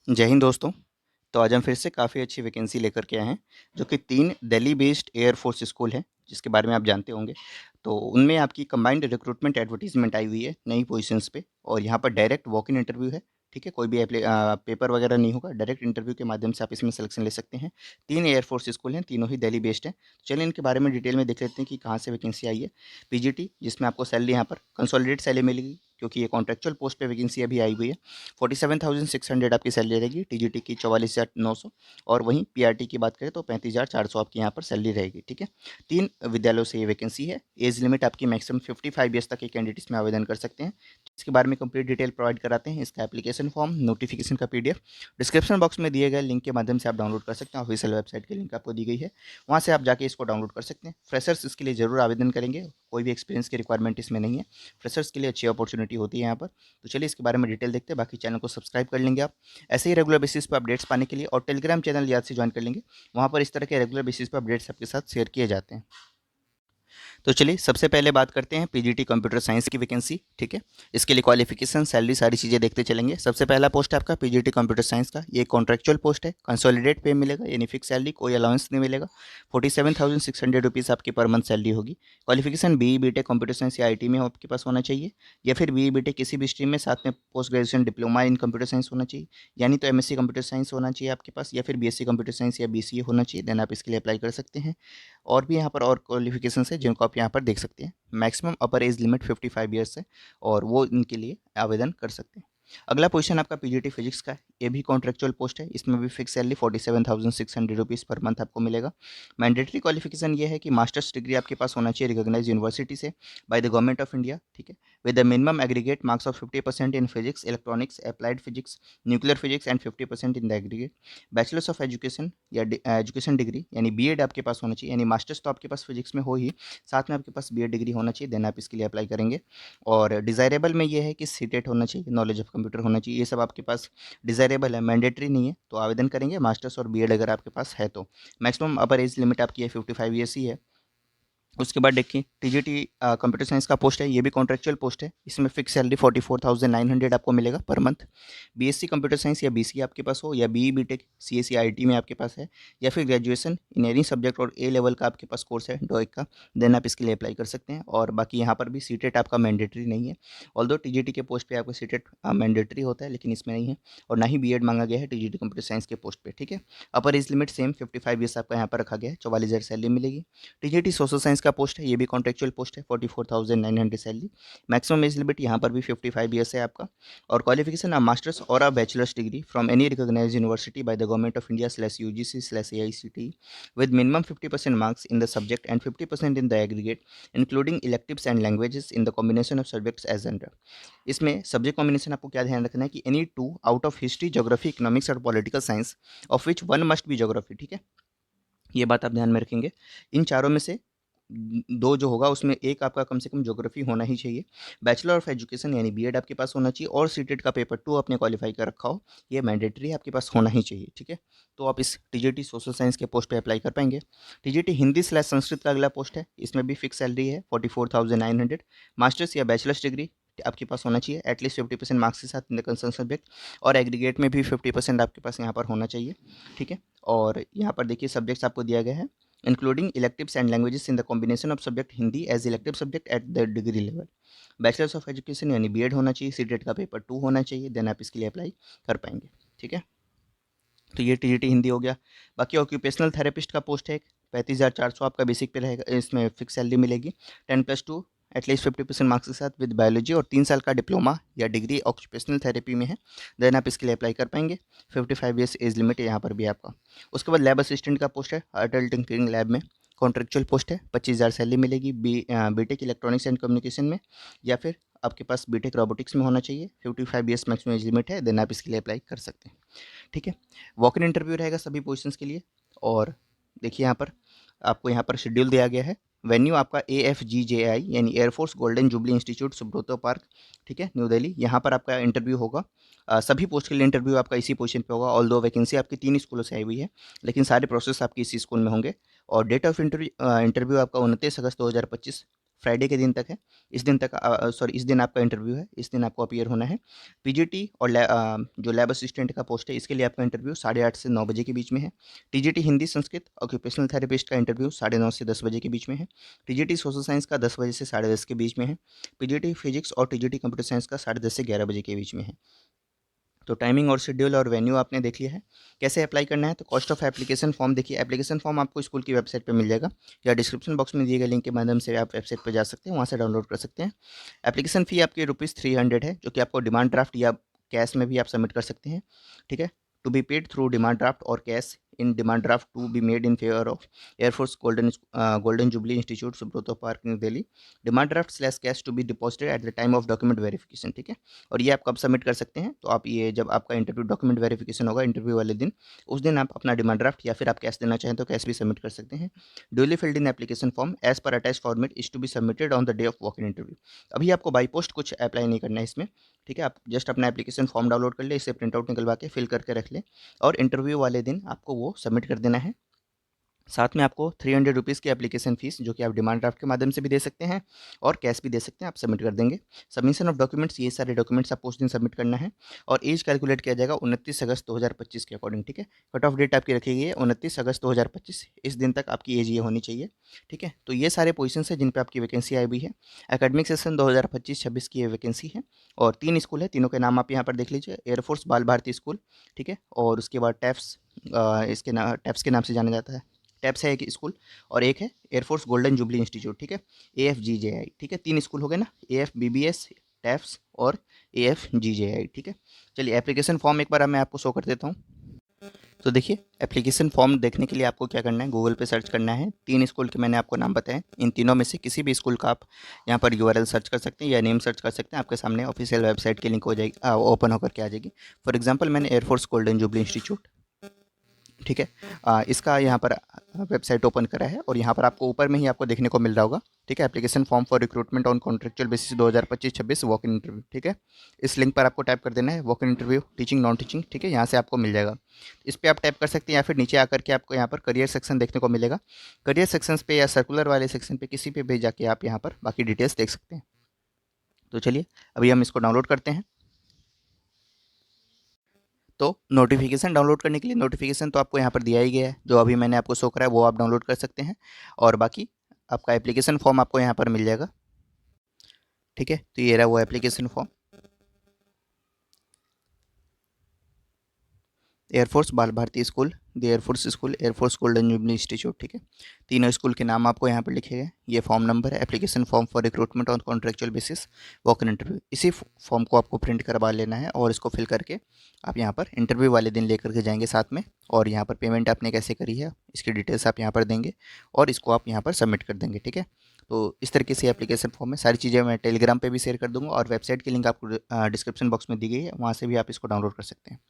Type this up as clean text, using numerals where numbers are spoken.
जय हिंद दोस्तों। तो आज हम फिर से काफ़ी अच्छी वैकेंसी लेकर के आए हैं, जो कि 3 Delhi based air force school हैं, जिसके बारे में आप जानते होंगे। तो उनमें आपकी कंबाइंड रिक्रूटमेंट एडवर्टाइजमेंट आई हुई है नई पोजीशंस पे, और यहाँ पर डायरेक्ट वॉक इन इंटरव्यू है। ठीक है, कोई भी पेपर वगैरह नहीं होगा, डायरेक्ट इंटरव्यू के माध्यम से आप इसमें सिलेक्शन ले सकते हैं। 3 एयर फोर्स स्कूल हैं, तीनों ही दिल्ली बेस्ड हैं। तो चलिए इनके बारे में डिटेल में देख लेते हैं कि कहाँ से वैकेंसी आई है। पीजीटी, जिसमें आपको सैलरी यहाँ पर कंसोलिडेट सैलरी मिलेगी, क्योंकि ये कॉन्ट्रेक्चुअल पोस्ट पे वैकेंसी अभी आई हुई है। 47,600 आपकी सैलरी रहेगी, टीजीटी की 44,900, और वहीं पीआरटी की बात करें तो 35,400 आपकी यहाँ पर सैलरी रहेगी। ठीक है, 3 विद्यालयों से ये वैकेंसी है। एज लिमिट आपकी मैक्सिमम 55 ईयर्स तक के कैंडिडेट इसमें आवेदन कर सकते हैं। इसके बारे में कंप्लीट डिटेल प्रोवाइड कराते हैं। इसका एप्लीकेशन फॉर्म, नोटिफिकेशन का पीडीएफ डिस्क्रिप्शन बॉक्स में दिए गए लिंक के माध्यम से आप डाउनलोड कर सकते हैं। ऑफिशियल वेबसाइट की लिंक आपको दी गई है, वहाँ से आप जाके इसको डाउनलोड कर सकते हैं। फ्रेशर्स इसके लिए ज़रूर आवेदन करेंगे, कोई भी एक्सपीरियंस की रिक्वायरमेंट इसमें नहीं है। फ्रेशर्स के लिए अच्छी अपॉर्चुनिटी होती है यहाँ पर। तो चलिए इसके बारे में डिटेल देखते हैं। बाकी चैनल को सब्सक्राइब कर लेंगे आप, ऐसे ही रेगुलर बेसिस पर अपडेट्स पाने के लिए, और टेलीग्राम चैनल याद से ज्वाइन कर लेंगे, वहाँ पर इस तरह के रेगुलर बेसिस पर अपडेट्स आपके साथ शेयर किए जाते हैं। तो चलिए सबसे पहले बात करते हैं पीजीटी कंप्यूटर साइंस की वैकेंसी। ठीक है, इसके लिए क्वालिफिकेशन, सैलरी, सारी चीज़ें देखते चलेंगे। सबसे पहला पोस्ट है आपका पीजीटी कंप्यूटर साइंस का। ये कॉन्ट्रेक्चुअल पोस्ट है, कंसोलिडेट पे मिलेगा, यानी फिक्स सैलरी, कोई अलाउंस नहीं मिलेगा। 47,600 रुपीज़ आपकी पर मंथ सैलरी होगी। Qualification B B tech computer science या आईटी में आपके पास होना चाहिए, या फिर बी बी टेक किसी भी स्ट्रीम में, साथ में post graduation diploma in computer science होना चाहिए, यानी तो एमएससी कंप्यूटर साइंस होना चाहिए आपके पास, या फिर बीएससी कंप्यूटर साइंस या बीसीए होना चाहिए। देन आप इसके लिए अप्लाई कर सकते हैं। और भी यहाँ पर और क्वालिफिकेशंस है जिनको आप यहाँ पर देख सकते हैं। मैक्सिमम अपर एज लिमिट 55 ईयर्स है, और वो इनके लिए आवेदन कर सकते हैं। अगला पोजीशन आपका पीजीटी फिजिक्स का है। ये भी कॉन्ट्रेक्चुअल पोस्ट है, इसमें भी fix salary 47,600 rupees per month आपको मिलेगा। मैंडेटरी क्वालिफिकेशन ये है कि मास्टर्स डिग्री आपके पास होना चाहिए रिकॉग्नाइज यूनिवर्सिटी से, bye the government of India. ठीक है, with the minimum aggregate marks of 50% in physics, electronics, applied physics, nuclear physics and 50% in the aggregate. Bachelors of education या एजुकेशन डिग्री, यानी BEd आपके पास होना चाहिए, यानी मास्टर्स तो आपके पास फिजिक्स में हो ही, साथ में आपके पास बीएड डिग्री होना चाहिए। देन आप इसके लिए अप्लाई करेंगे। और डिज़ायरेबल में ये है कि सीटेट होना चाहिए, नॉलेज ऑफ कंप्यूटर होना चाहिए। ये सब आपके पास डिज़ायरेबल है, मैंडेटरी नहीं है, तो आवेदन करेंगे मास्टर्स और बीएड अगर आपके पास है तो। मैक्सिमम अपर एज लिमिट आपकी है 55 ईयर्स ही है। उसके बाद देखिए टीजीटी कंप्यूटर साइंस का पोस्ट है, ये भी कॉन्ट्रेक्चुअल पोस्ट है। इसमें फिक्स सैलरी 44,900 आपको मिलेगा per month. BSc computer science या बीसीए आपके पास हो, या बीई बीटेक सीएससी आईटी में आपके पास है, या फिर ग्रेजुएशन इन एनी सब्जेक्ट और ए लेवल का आपके पास कोर्स है डोइक का, देन आप इसके लिए अप्लाई कर सकते हैं। और बाकी यहाँ पर भी सीटेट आपका मैंडेटरी नहीं है। ऑल्दो टीजीटी के पोस्ट पे आपका सीटेट मैंडेटरी होता है, लेकिन इसमें नहीं है। और ना ही बीएड मांगा गया है टीजीटी कंप्यूटर साइंस के पोस्ट पे। ठीक है, अपर एज लिमिट सेम 55 ईयर्स आपका यहाँ पर रखा गया है, 44,000 सैलरी मिलेगी। टीजीटी सोशल साइंस का पोस्ट है, ये भी कॉन्ट्रेक्चुअल पोस्ट है, 44,900 सैलरी। मैक्सिमम एज लिमिट यहाँ पर भी 55 ईयर्स है आपका। और क्वालिफिकेशन मास्टर्स और bachelors degree from any recognised university by the government of India /UGC/AICTE with minimum 50% marks in the subject and 50% in the aggregate, including electives and languages in the combination of subjects as under। इसमें subject combination आपको क्या ध्यान रखना है कि any two out of history, geography, economics और political science, of which one must be geography. ठीक है, ये बात आप ध्यान में रखेंगे। इन चारों में से दो जो होगा उसमें एक आपका कम से कम ज्योग्राफी होना ही चाहिए। बैचलर ऑफ एजुकेशन यानी बीएड आपके पास होना चाहिए, और सीटेट का पेपर 2 आपने क्वालिफाई कर रखा हो, ये मैंडेटरी आपके पास होना ही चाहिए। ठीक है, तो आप इस टीजीटी सोशल साइंस के पोस्ट पे अप्लाई कर पाएंगे। टीजीटी हिंदी/संस्कृत का अगला पोस्ट है, इसमें भी फिक्स सैलरी है 44,900। मास्टर्स या बैचलर्स डिग्री आपके पास होना चाहिए एटलीस्ट 50% मार्क्स के साथ इन द कंसर्न सब्जेक्ट, और एग्रीगेट में भी 50% आपके पास यहाँ पर होना चाहिए। ठीक है, और यहाँ पर देखिए सब्जेक्ट्स आपको दिया गया है, including electives and languages in the combination of subject Hindi as elective subject at the degree level. Bachelors of education यानी बीएड होना चाहिए, सीटेट का पेपर 2 होना चाहिए, देन आप इसके लिए अप्लाई कर पाएंगे। ठीक है, तो ये टीजीटी हिंदी हो गया। बाकी ऑक्यूपेशनल थेरेपिस्ट का पोस्ट है, 35,400 आपका बेसिक पे रहेगा, इसमें फिक्स सैलरी मिलेगी। 10+2 एटलीस्ट 50% मार्क्स के साथ विद बायोलॉजी, और 3 साल का डिप्लोमा या डिग्री ऑक्यूपेशनल थेरेपी में है, देन आप इसके लिए अप्लाई कर पाएंगे। 55 ईयर्स एज लिमिट है यहाँ पर भी आपका। उसके बाद लैब असिस्टेंट का पोस्ट है, अडल्ट टिंकरिंग लैब में, कॉन्ट्रेक्चुअल पोस्ट है, 25,000 सैलरी मिलेगी। बीटेक इलेक्ट्रॉनिक्स एंड कम्युनिकेशन में, या फिर आपके पास बीटेक रोबोटिक्स में होना चाहिए। 55 ईयर्स मैक्सिमम एज लिमिट है, देन आप इसके लिए अप्लाई कर सकते हैं। ठीक है, वॉक इन इंटरव्यू रहेगा सभी पोजीशंस के लिए। और देखिए यहाँ पर आपको यहाँ पर शेड्यूल दिया गया है। वेन्यू आपका AFGJI यानी air force golden jubilee institute Subroto park, ठीक है, न्यू दिल्ली। यहाँ पर आपका इंटरव्यू होगा। सभी पोस्ट के लिए इंटरव्यू आपका इसी पोजीशन पे होगा। ऑल दो वैकेंसी आपकी 3 स्कूलों से आई हुई है, लेकिन सारे प्रोसेस आपके इसी स्कूल में होंगे। और डेट ऑफ इंटरव्यू आपका 29 अगस्त 2025 फ्राइडे के दिन तक है। इस दिन तक इस दिन आपका इंटरव्यू है, इस दिन आपको अपीयर होना है। पीजीटी और जो लैब असिस्टेंट का पोस्ट है, इसके लिए आपका इंटरव्यू 8:30 से 9 बजे के बीच में है। TGT Hindi Sanskrit occupational therapist का इंटरव्यू 9:30 से 10 बजे के बीच में है। टीजीटी सोशल साइंस का 10 बजे से 10:30 के बीच में है। पीजीटी फिजिक्स और टीजीटी कंप्यूटर साइंस का 10:30 से 11 बजे के बीच में है। तो टाइमिंग और शेड्यूल और वेन्यू आपने देख लिया है। कैसे अप्लाई करना है, तो कॉस्ट ऑफ एप्लीकेशन फॉर्म देखिए, एप्लीकेशन फॉर्म आपको स्कूल की वेबसाइट पे मिल जाएगा या डिस्क्रिप्शन बॉक्स में दिए गए लिंक के माध्यम से आप वेबसाइट पर जा सकते हैं, वहाँ से डाउनलोड कर सकते हैं। एप्लीकेशन फ़ी आपकी ₹300 है, जो कि आपको डिमांड ड्राफ्ट या कैश में भी आप सबमिट कर सकते हैं। ठीक है, to be paid through demand draft और cash in demand draft to be made in favour of Air Force golden jubilee institute Subroto Park New Delhi. Demand draft slash cash to be deposited at the time of document verification. ठीक है, और ये आप कब submit कर सकते हैं, तो आप ये जब आपका इंटरव्यू डॉक्यूमेंट वेरिफिकेशन होगा इंटरव्यू वाले दिन, उस दिन आप अपना डिमांड ड्राफ्ट या फिर आप कैश देना चाहें तो कैश भी सबमिट कर सकते हैं। Duly filled in application form as per attach format is to be submitted on the day of walk in interview. अभी आपको बाई पोस्ट कुछ अप्लाई नहीं करना है इसमें। ठीक है, आप जस्ट अपना एप्लीकेशन फॉर्म डाउनलोड कर ले, इसे प्रिंट आउट निकलवा के फिल करके रख लें और इंटरव्यू वाले दिन आपको वो सबमिट कर देना है। साथ में आपको ₹300 की एप्लीकेशन फ़ीस, जो कि आप डिमांड ड्राफ्ट के माध्यम से भी दे सकते हैं और कैश भी दे सकते हैं, आप सबमिट कर देंगे। सबमिशन ऑफ डॉक्यूमेंट्स, ये सारे डॉक्यूमेंट्स आपको उस दिन सबमिट करना है और एज कैलकुलेट किया जाएगा 29 अगस्त 2025 के अकॉर्डिंग। ठीक है, कट ऑफ डेट आपकी रखी गई है 29 अगस्त 2025, इस दिन तक आपकी एज ये होनी चाहिए। ठीक है, तो ये सारे पोजीशन है जिन पर आपकी वैकेंसी आई हुई है। एकेडमिक सेशन 2025-26 की ये वैकेंसी है और 3 स्कूल है, तीनों के नाम आप यहाँ पर देख लीजिए। एयरफोर्स बाल भारती स्कूल, ठीक है, और उसके बाद टैप्स, टैप्स के नाम से जाना जाता है। टैप्स है एक स्कूल और एक है एयरफोर्स गोल्डन जुबली इंस्टीट्यूट। ठीक है, AFGJI। ठीक है, 3 स्कूल हो गए ना, AFBBS, टैप्स और AFGJI। ठीक है, चलिए एप्लीकेशन फॉर्म एक बार मैं आपको शो कर देता हूँ। तो देखिए, एप्लीकेशन फॉर्म देखने के लिए आपको क्या करना है, गूगल पे सर्च करना है। 3 स्कूल के मैंने आपको नाम बताए, इन तीनों में से किसी भी स्कूल का आप यहाँ पर URL सर्च कर सकते हैं या नेम सर्च कर सकते हैं, आपके सामने ऑफिशियल वेबसाइट की लिंक हो जाएगी, ओपन होकर के आ जाएगी। फॉर एग्जांपल मैंने एयरफोर्स गोल्डन जुबली इंस्टीट्यूट, ठीक है, इसका यहाँ पर वेबसाइट ओपन करा है और यहाँ पर आपको ऊपर में ही आपको देखने को मिल रहा होगा। ठीक है, application form for recruitment on contractual basis 2025-26 walk in interview. ठीक है, इस लिंक पर आपको टाइप कर देना है walk in interview teaching non teaching. ठीक है, यहाँ से आपको मिल जाएगा, इस पर आप टाइप कर सकते हैं या फिर नीचे आकर के आपको यहाँ पर करियर सेक्शन देखने को मिलेगा। करियर सेक्शन पे या सर्कुलर वाले सेक्शन पे किसी पे भी जाके आप यहाँ पर बाकी डिटेल्स देख सकते हैं। तो चलिए अभी हम इसको डाउनलोड करते हैं। तो नोटिफिकेशन डाउनलोड करने के लिए नोटिफिकेशन तो आपको यहाँ पर दिया ही गया है, जो अभी मैंने आपको शो करा है वो आप डाउनलोड कर सकते हैं और बाकी आपका एप्लीकेशन फॉर्म आपको यहाँ पर मिल जाएगा। ठीक है, तो ये रहा वो application form, air force Bal Bharati school, the air force school, air force golden jubilee institute. ठीक है, तीनों स्कूल के नाम आपको यहाँ पर लिखे गए। ये फॉर्म नंबर है, application form for recruitment on contractual basis walk in interview. इसी फॉर्म को आपको प्रिंट करवा लेना है और इसको फिल करके आप यहाँ पर इंटरव्यू वाले दिन लेकर के जाएंगे साथ में, और यहाँ पर पेमेंट आपने कैसे करी है इसकी डिटेल्स आप यहाँ पर देंगे और इसको आप यहाँ पर सबमिट कर देंगे। ठीक है, तो इस तरीके से एप्लीकेशन फॉर्म में सारी चीज़ें मैं टेलीग्राम पे भी शेयर कर दूँगा और वेबसाइट की लिंक आपको डिस्क्रिप्शन बॉक्स में दी गई है, वहाँ से भी आप इसको डाउनलोड कर सकते हैं।